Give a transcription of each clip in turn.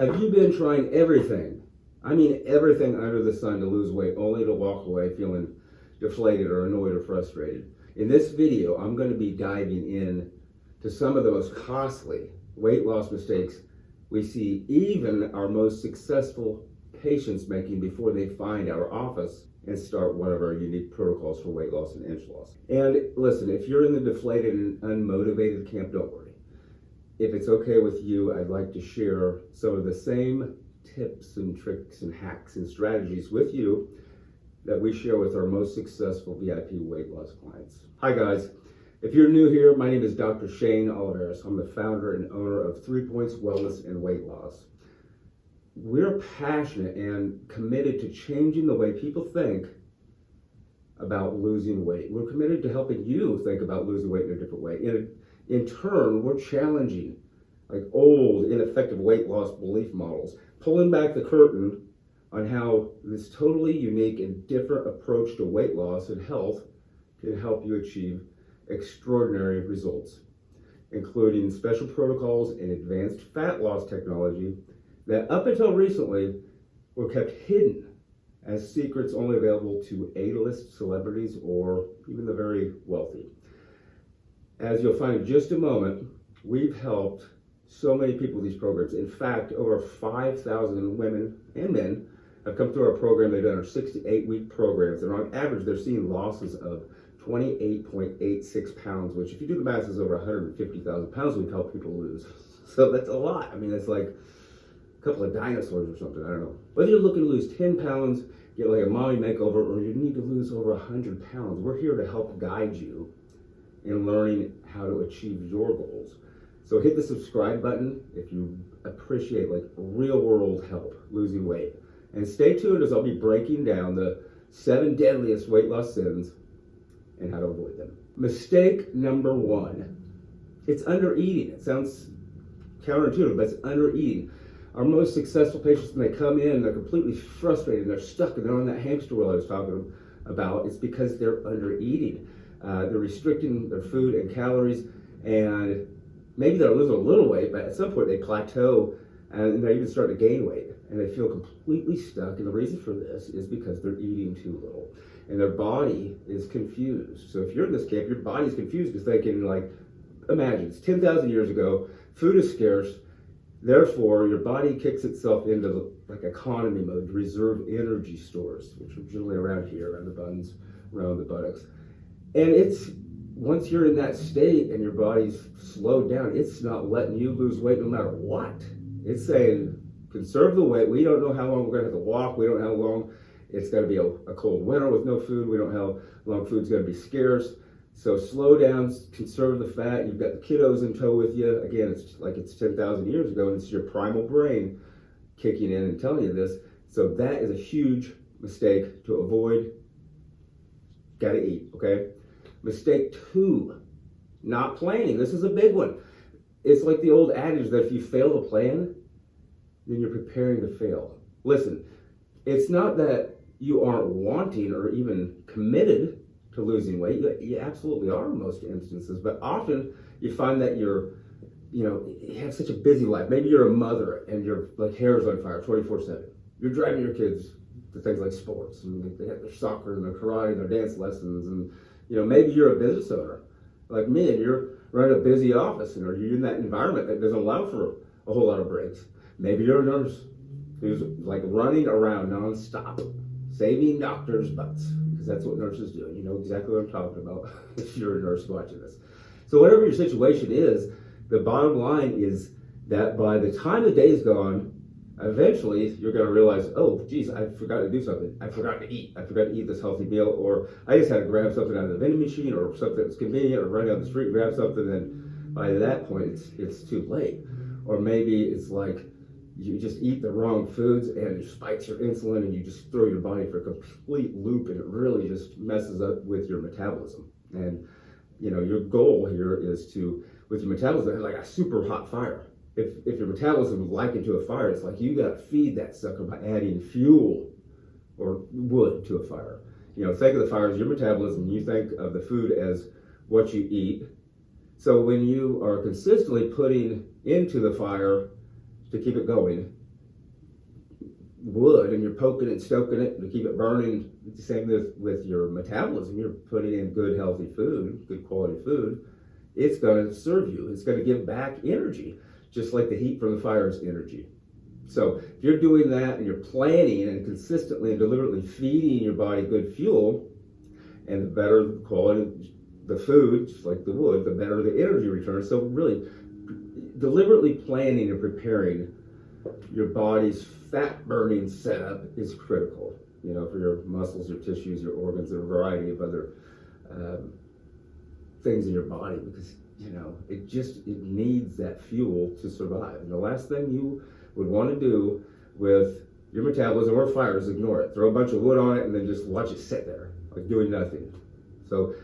Have you been trying everything, I mean everything under the sun to lose weight, only to walk away feeling deflated or annoyed or frustrated? In this video, I'm going to be diving in to some of the most costly weight loss mistakes we see even our most successful patients making before they find our office and start one of our unique protocols for weight loss and inch loss. And listen, if you're in the deflated and unmotivated camp, don't worry. If it's okay with you, I'd like to share some of the same tips and tricks and hacks and strategies with you that we share with our most successful VIP weight loss clients. Hi guys, if you're new here, my name is Dr. Shane Oliverius. I'm the founder and owner of 3 Points Wellness and Weight Loss. We're passionate and committed to changing the way people think about losing weight. We're committed to helping you think about losing weight in a different way. In turn, we're challenging like old, ineffective weight loss belief models, pulling back the curtain on how this totally unique and different approach to weight loss and health can help you achieve extraordinary results, including special protocols and advanced fat loss technology that up until recently were kept hidden as secrets only available to A-list celebrities or even the very wealthy. As you'll find in just a moment, we've helped so many people with these programs. In fact, over 5,000 women and men have come through our program. They've done our 6 to 8 week programs, and on average, they're seeing losses of 28.86 pounds, which if you do the math is over 150,000 pounds we've helped people lose. So that's a lot. I mean, it's like a couple of dinosaurs or something, I don't know. Whether you're looking to lose 10 pounds, get like a mommy makeover, or you need to lose over 100 pounds, we're here to help guide you in learning how to achieve your goals. So hit the subscribe button if you appreciate like real world help losing weight. And stay tuned as I'll be breaking down the 7 deadliest weight loss sins and how to avoid them. Mistake number 1, it's undereating. It sounds counterintuitive, but it's undereating. Our most successful patients, when they come in, they're completely frustrated, they're stuck, and they're on that hamster wheel I was talking about. It's because they're undereating. They're restricting their food and calories, and maybe they're losing a little weight, but at some point they plateau and they even start to gain weight, and they feel completely stuck. And the reason for this is because they're eating too little, and their body is confused. So if you're in this camp, your body's confused to thinking like, imagine it's 10,000 years ago, food is scarce, therefore your body kicks itself into like economy mode, reserve energy stores, which are generally around here, around the buns, around the buttocks. And it's, once you're in that state and your body's slowed down, it's not letting you lose weight no matter what. It's saying, conserve the weight. We don't know how long we're gonna have to walk. We don't know how long it's gonna be a cold winter with no food. We don't know how long food's gonna be scarce. So slow down, conserve the fat. You've got the kiddos in tow with you. Again, it's like it's 10,000 years ago, and it's your primal brain kicking in and telling you this. So that is a huge mistake to avoid. Gotta eat, okay? Mistake 2, not planning. This is a big one. It's like the old adage that if you fail to plan, then you're preparing to fail. Listen, it's not that you aren't wanting or even committed to losing weight. You absolutely are in most instances, but often you find that you have such a busy life. Maybe you're a mother and your like hair is on fire 24/7. You're driving your kids to things like sports, and they have their soccer and their karate and their dance lessons, and maybe you're a business owner like me, and you're running a busy office, and you're in that environment that doesn't allow for a whole lot of breaks. Maybe you're a nurse who's like running around nonstop, saving doctors' butts, because that's what nurses do. You know exactly what I'm talking about if you're a nurse watching this. So whatever your situation is, the bottom line is that by the time the day's gone, eventually you're going to realize, oh, geez, I forgot to do something. I forgot to eat. I forgot to eat this healthy meal, or I just had to grab something out of the vending machine, or something that's convenient, or run down the street and grab something, and by that point it's too late. Or maybe it's like you just eat the wrong foods and it spikes your insulin, and you just throw your body for a complete loop, and it really just messes up with your metabolism. And your goal here is to, with your metabolism, like a super hot fire. If your metabolism is likened to a fire, it's like you got to feed that sucker by adding fuel or wood to a fire. Think of the fire as your metabolism. You think of the food as what you eat. So when you are consistently putting into the fire to keep it going, wood and you're poking and stoking it to keep it burning. It's the same with your metabolism. You're putting in good, healthy food, good quality food. It's going to serve you. It's going to give back energy, just like the heat from the fire is energy. So if you're doing that and you're planning and consistently and deliberately feeding your body good fuel, and the better the quality the food, just like the wood, the better the energy return. So really, deliberately planning and preparing your body's fat burning setup is critical, for your muscles, your tissues, your organs, and a variety of other things in your body, because it needs that fuel to survive. And the last thing you would want to do with your metabolism or fire is ignore it. Throw a bunch of wood on it and then just watch it sit there like doing nothing. So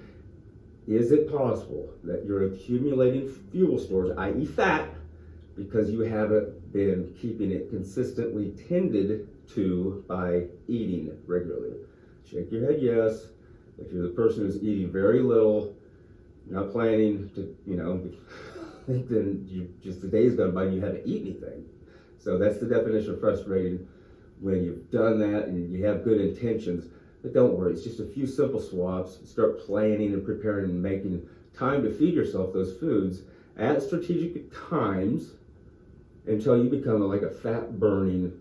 is it possible that you're accumulating fuel stores, i.e. fat, because you haven't been keeping it consistently tended to by eating regularly? Shake your head yes. If you're the person who's eating very little, not planning to, then the day's gone by and you haven't eaten anything. So that's the definition of frustrating, when you've done that and you have good intentions. But don't worry, it's just a few simple swaps. Start planning and preparing and making time to feed yourself those foods at strategic times until you become like a fat burning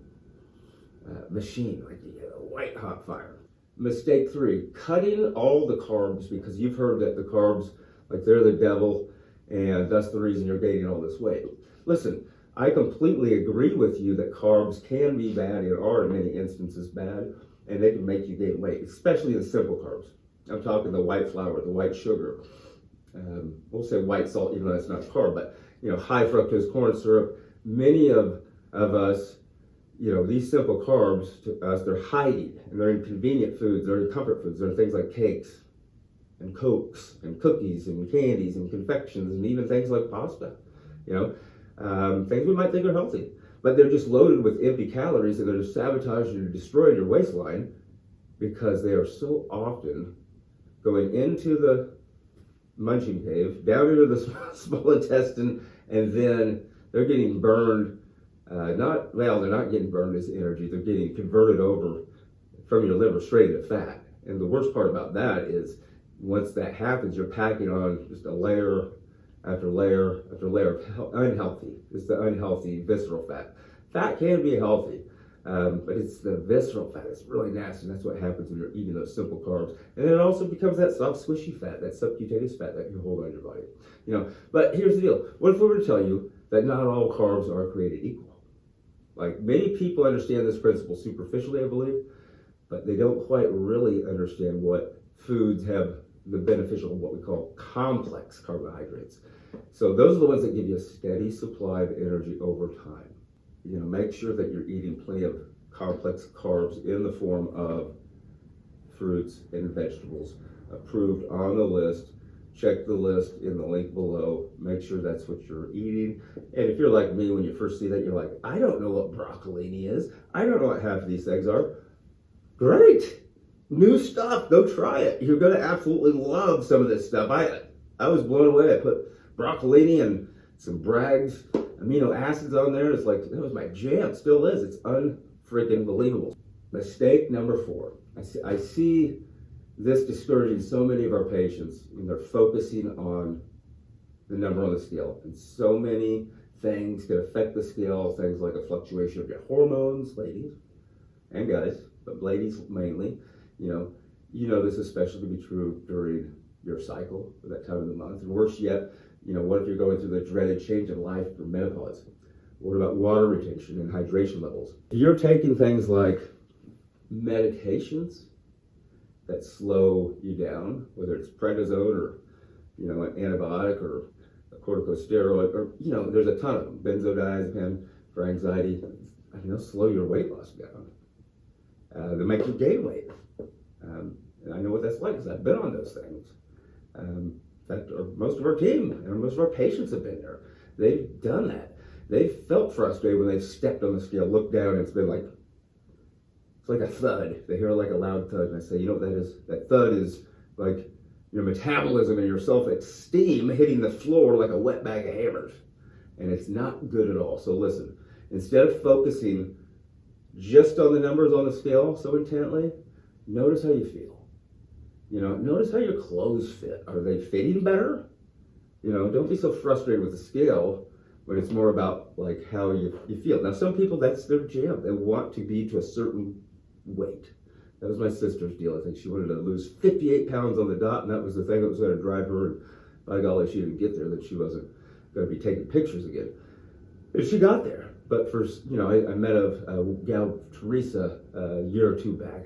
machine, like you get a white hot fire. Mistake 3, cutting all the carbs, because you've heard that the carbs, like they're the devil, and that's the reason you're gaining all this weight. Listen, I completely agree with you that carbs can be bad and are in many instances bad, and they can make you gain weight, especially the simple carbs. I'm talking the white flour, the white sugar. We'll say white salt, even though that's not a carb, but high fructose corn syrup. Many of us, these simple carbs to us, they're hiding, and they're in convenient foods, they're in comfort foods. They're things like cakes and cokes and cookies and candies and confections and even things like pasta. Things we might think are healthy, but they're just loaded with empty calories, and they're just sabotaging or destroying your waistline because they are so often going into the munching cave, down into the small intestine, and then they're getting burned. They're not getting burned as energy. They're getting converted over from your liver straight into fat. And the worst part about that is once that happens, you're packing on just a layer after layer after layer of unhealthy. It's the unhealthy visceral fat. Fat can be healthy, but it's the visceral fat. It's really nasty, and that's what happens when you're eating those simple carbs. And then it also becomes that soft, squishy fat, that subcutaneous fat that you hold on your body. But here's the deal. What if we were to tell you that not all carbs are created equal? Like, many people understand this principle superficially, I believe, but they don't quite really understand what foods have the beneficial, what we call complex carbohydrates. So those are the ones that give you a steady supply of energy over time. Make sure that you're eating plenty of complex carbs in the form of fruits and vegetables approved on the list. Check the list in the link below. Make sure that's what you're eating. And if you're like me, when you first see that, you're like, I don't know what broccolini is. I don't know what half of these things are. Great. New stuff. Go try it. You're going to absolutely love some of this stuff. I was blown away. I put broccolini and some Bragg's amino acids on there. It's like, that was my jam. It still is. It's unfreaking believable. Mistake number 4. I see this discouraging so many of our patients, and they're focusing on the number on the scale. And so many things can affect the scale, things like a fluctuation of your hormones, ladies and guys, but ladies mainly. This especially to be true during your cycle, at that time of the month. And worse yet, what if you're going through the dreaded change in life for menopause? What about water retention and hydration levels? If you're taking things like medications that slow you down, whether it's prednisone or, an antibiotic or a corticosteroid, or, there's a ton of them, benzodiazepine for anxiety. They'll slow your weight loss down. They'll make you gain weight. And I know what that's like because I've been on those things. In fact, most of our team and most of our patients have been there. They've done that. They've felt frustrated when they've stepped on the scale, looked down, and it's been like, it's like a thud. They hear like a loud thud, and I say, what that is? That thud is like your metabolism and your self-esteem hitting the floor like a wet bag of hammers. And it's not good at all. So listen, instead of focusing just on the numbers on the scale so intently, notice how you feel. Notice how your clothes fit. Are they fitting better? Don't be so frustrated with the scale when it's more about like how you feel. Now, some people, that's their jam. They want to be to a certain weight. That was my sister's deal. I think she wanted to lose 58 pounds on the dot, and that was the thing that was going to drive her. And by golly, she didn't get there, that she wasn't going to be taking pictures again. And she got there. But first, I met a gal, Teresa, a year or two back.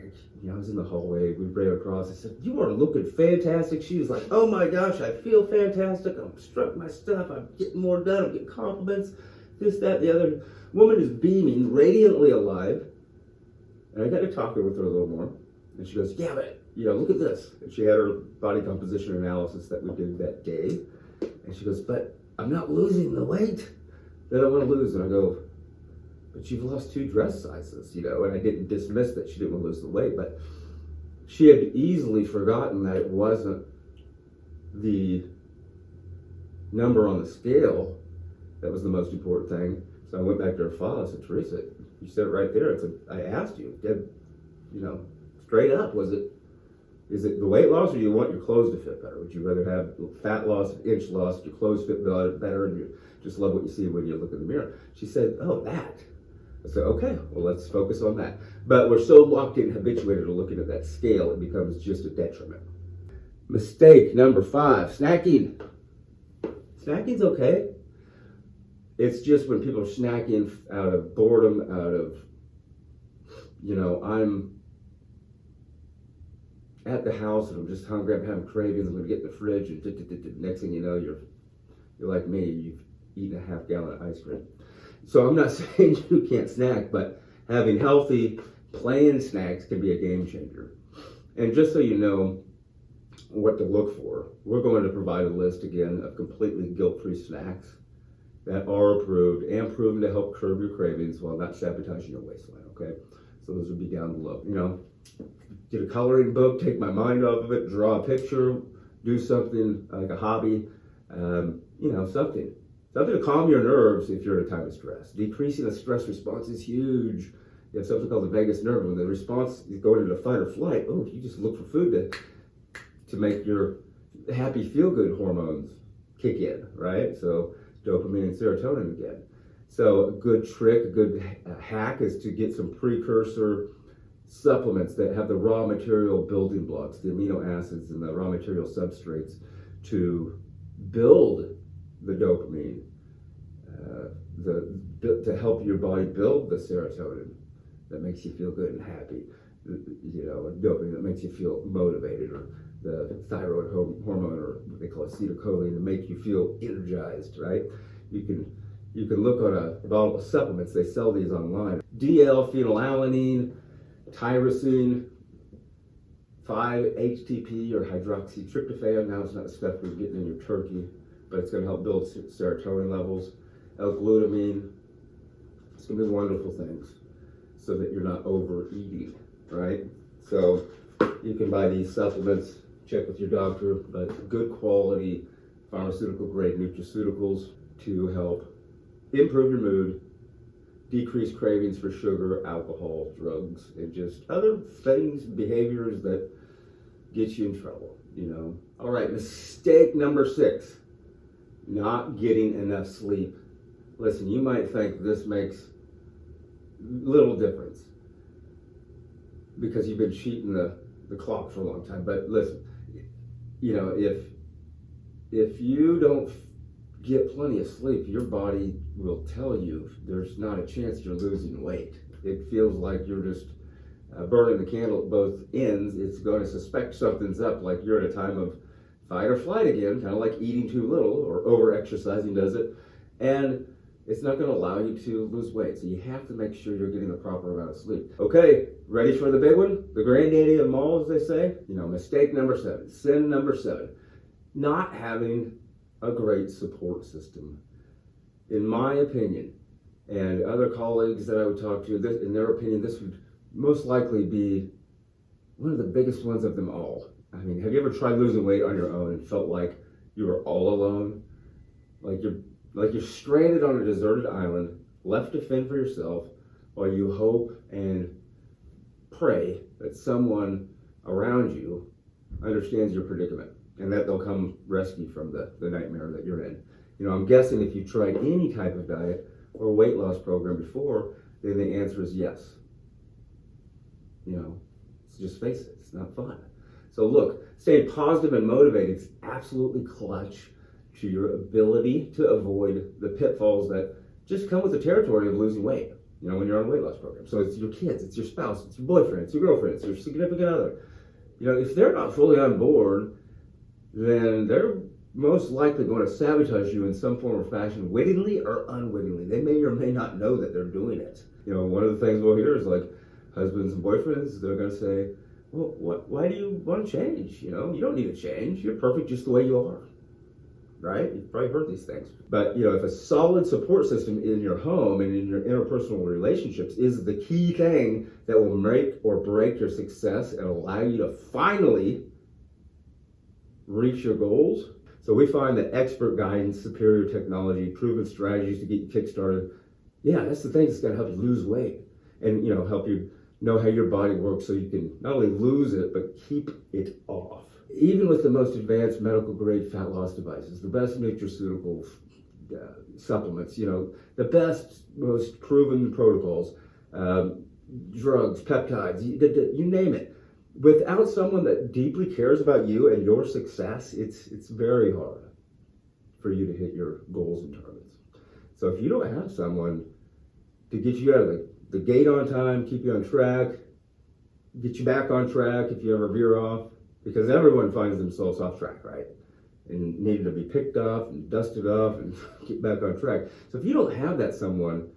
I was in the hallway. We ran across. I said, "You are looking fantastic." She was like, "Oh my gosh, I feel fantastic. I'm struck my stuff. I'm getting more done. I'm getting compliments. This, that, the other." Woman is beaming, radiantly alive. And I got to talk with her a little more. And she goes, "Yeah, but, look at this." And she had her body composition analysis that we did that day. And she goes, "But I'm not losing the weight that I want to lose." And I go, "But you've lost 2 dress sizes," and I didn't dismiss that she didn't want to lose the weight, but she had easily forgotten that it wasn't the number on the scale that was the most important thing. So I went back to her file. I said, "Teresa, you said it right there." I asked you, straight up, is it the weight loss, or do you want your clothes to fit better? Would you rather have fat loss, inch loss, your clothes fit better, and you just love what you see when you look in the mirror? She said, "Oh, that." I said, "Okay, well, let's focus on that." But we're so locked in, habituated to looking at that scale, it becomes just a detriment. Mistake number 5, snacking. Snacking's okay. It's just when people are snacking out of boredom, out of, I'm at the house and I'm just hungry, I'm having cravings, I'm going to get in the fridge, and next thing you know, you're like me, you've eaten a half gallon of ice cream. So I'm not saying you can't snack, but having healthy, plain snacks can be a game changer. And just so you know what to look for, we're going to provide a list again of completely guilt-free snacks that are approved and proven to help curb your cravings while not sabotaging your waistline, okay? So those will be down below. Get a coloring book, take my mind off of it, draw a picture, do something like a hobby, something to calm your nerves if you're in a time of stress. Decreasing the stress response is huge. You have something called the vagus nerve. When the response is going into fight or flight, you just look for food to make your happy feel-good hormones kick in, right? So dopamine and serotonin again. So a good trick, a good hack is to get some precursor supplements that have the raw material building blocks, the amino acids and the raw material substrates to build the dopamine, to help your body build the serotonin that makes you feel good and happy, dopamine that makes you feel motivated, or the thyroid hormone, or what they call acetylcholine, to make you feel energized, right? You can look on a bottle of supplements, they sell these online. DL-phenylalanine, tyrosine, 5-HTP or hydroxytryptophan. Now it's not the stuff we're getting in your turkey, but it's going to help build serotonin levels. L-glutamine. It's going to be wonderful things so that you're not overeating, right? So you can buy these supplements, check with your doctor, but good quality pharmaceutical grade nutraceuticals to help improve your mood, decrease cravings for sugar, alcohol, drugs, and just other things, behaviors that get you in trouble, All right, mistake number 6, not getting enough sleep. Listen, you might think this makes little difference because you've been cheating the clock for a long time, but listen, if you don't get plenty of sleep, your body will tell you there's not a chance you're losing weight. It feels like you're just burning the candle at both ends. It's going to suspect something's up, like you're at a time of fight or flight again, kind of like eating too little or over-exercising does it. And it's not going to allow you to lose weight. So you have to make sure you're getting the proper amount of sleep. Okay, ready for the big one? The granddaddy of them all, as they say? Mistake number 7, sin number 7, not having a great support system. In my opinion, and other colleagues that I would talk to, in their opinion, this would most likely be one of the biggest ones of them all. I mean, have you ever tried losing weight on your own and felt like you were all alone? Like you're stranded on a deserted island, left to fend for yourself, while you hope and pray that someone around you understands your predicament and that they'll come rescue from the nightmare that you're in. You know, I'm guessing if you tried any type of diet or weight loss program before, then the answer is yes. You know, just face it, it's not fun. So look, staying positive and motivated is absolutely clutch to your ability to avoid the pitfalls that just come with the territory of losing weight, you know, when you're on a weight loss program. So it's your kids, it's your spouse, it's your boyfriend, it's your girlfriend, it's your significant other. You know, if they're not fully on board, then they're most likely going to sabotage you in some form or fashion, wittingly or unwittingly. They may or may not know that they're doing it. You know, one of the things we'll hear is like husbands and boyfriends, they're going to say, well, why do you want to change? You know, you don't need to change. You're perfect just the way you are. Right? You've probably heard these things. But, you know, if a solid support system in your home and in your interpersonal relationships is the key thing that will make or break your success and allow you to finally reach your goals. So we find that expert guidance, superior technology, proven strategies to get you kickstarted, yeah, that's the thing that's going to help you lose weight and, you know, help you know how your body works so you can not only lose it, but keep it off. Even with the most advanced medical grade fat loss devices, the best nutraceutical supplements, you know, the best, most proven protocols, drugs, peptides, you name it. Without someone that deeply cares about you and your success, it's very hard for you to hit your goals and targets. So if you don't have someone to get you out of the gate on time, keep you on track, get you back on track if you ever veer off, because everyone finds themselves off track, right? And needing to be picked up and dusted off and get back on track. So if you don't have that someone,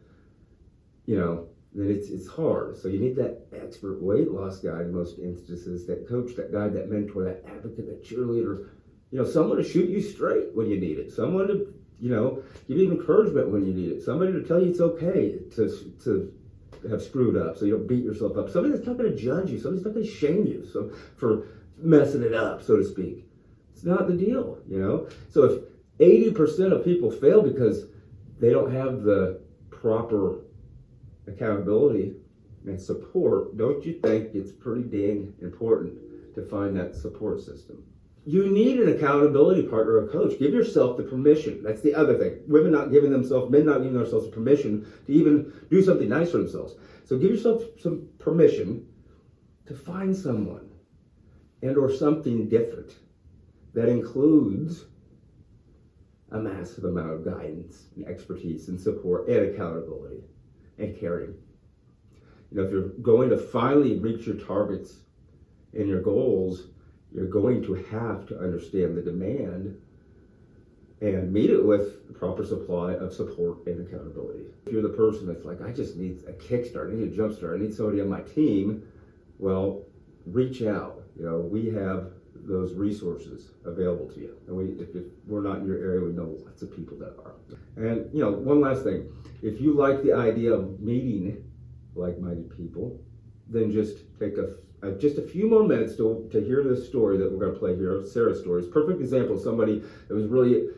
you know, then it's hard. So you need that expert weight loss guide in most instances, that coach, that guide, that mentor, that advocate, that cheerleader, you know, someone to shoot you straight when you need it, someone to, you know, give you encouragement when you need it, somebody to tell you it's okay to have screwed up so you don't beat yourself up, somebody that's not going to judge you, somebody's not going to shame you so for messing it up, so to speak. It's not the deal, you know? So if 80% of people fail because they don't have the proper accountability and support, don't you think it's pretty dang important to find that support system? You need an accountability partner or coach. Give yourself the permission. That's the other thing. Men not giving themselves the permission to even do something nice for themselves. So give yourself some permission to find someone and or something different that includes a massive amount of guidance and expertise and support and accountability and caring. You know, if you're going to finally reach your targets and your goals, you're going to have to understand the demand and meet it with the proper supply of support and accountability. If you're the person that's like, I just need a kickstart, I need a jumpstart, I need somebody on my team, well, reach out. You know, we have those resources available to you. And if we're not in your area, we know lots of people that are. And, you know, one last thing. If you like the idea of meeting like-minded people, then just take just a few more minutes to hear this story that we're going to play here. Sarah's story is a perfect example of somebody that was really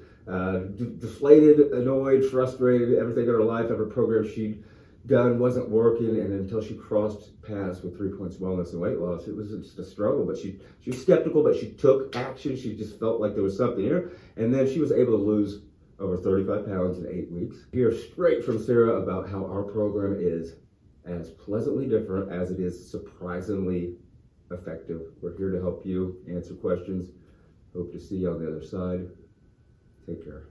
deflated, annoyed, frustrated. Everything in her life, every program she'd done wasn't working, and until she crossed paths with 3 Points Wellness and weight loss, it was just a struggle. But she was skeptical, but she took action. She just felt like there was something here, and then she was able to lose over 35 pounds in 8 weeks. Hear straight from Sarah about how our program is as pleasantly different as it is surprisingly effective. We're here to help you answer questions. Hope to see you on the other side. Take care.